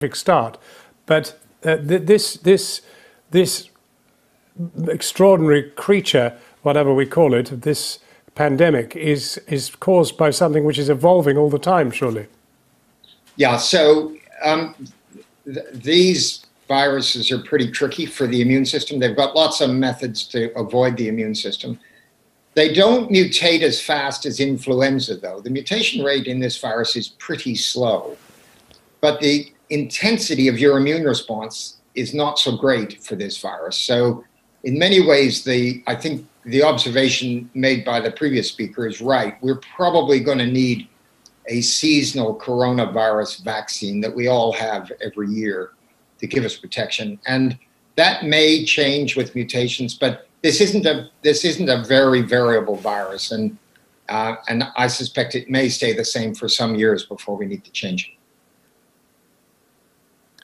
start, but this extraordinary creature, whatever we call it, this pandemic is caused by something which is evolving all the time, surely. Yeah, so these viruses are pretty tricky for the immune system. They've got lots of methods to avoid the immune system. They don't mutate as fast as influenza, though. The mutation rate in this virus is pretty slow, but the intensity of your immune response is not so great for this virus. So in many ways, I think the observation made by the previous speaker is right. We're probably going to need a seasonal coronavirus vaccine that we all have every year to give us protection. And that may change with mutations, but this isn't a very variable virus. And I suspect it may stay the same for some years before we need to change it.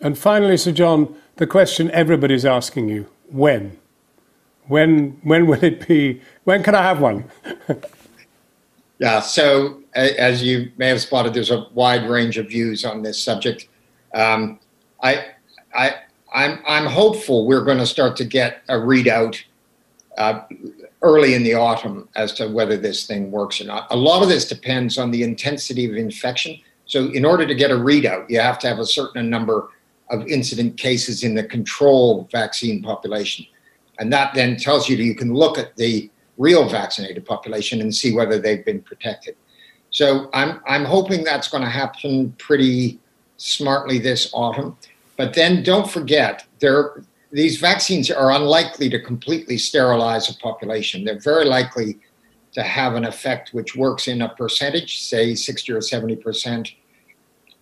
And finally, Sir John, the question everybody's asking you, when? When will it be? When can I have one? Yeah, so as you may have spotted, there's a wide range of views on this subject. I'm hopeful we're going to start to get a readout early in the autumn as to whether this thing works or not. A lot of this depends on the intensity of infection. So in order to get a readout, you have to have a certain number of incident cases in the control vaccine population. And that then tells you that you can look at the real vaccinated population and see whether they've been protected. So I'm hoping that's going to happen pretty smartly this autumn. But then don't forget, these vaccines are unlikely to completely sterilize a population. They're very likely to have an effect which works in a percentage, say 60 or 70%.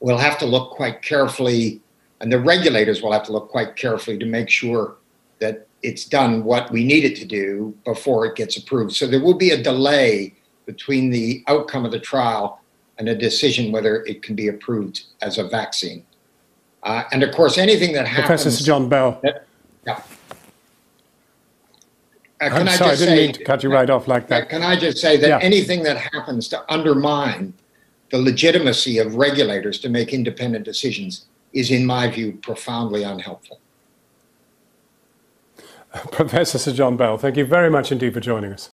We'll have to look quite carefully, and the regulators will have to look quite carefully to make sure that it's done what we need it to do before it gets approved. So there will be a delay between the outcome of the trial and a decision whether it can be approved as a vaccine. And of course, anything that happens... Professor Sir John Bell. Yeah. I'm sorry, I didn't mean to cut you right off like that. Can I just say that anything that happens to undermine the legitimacy of regulators to make independent decisions is, in my view, profoundly unhelpful. Professor Sir John Bell, thank you very much indeed for joining us.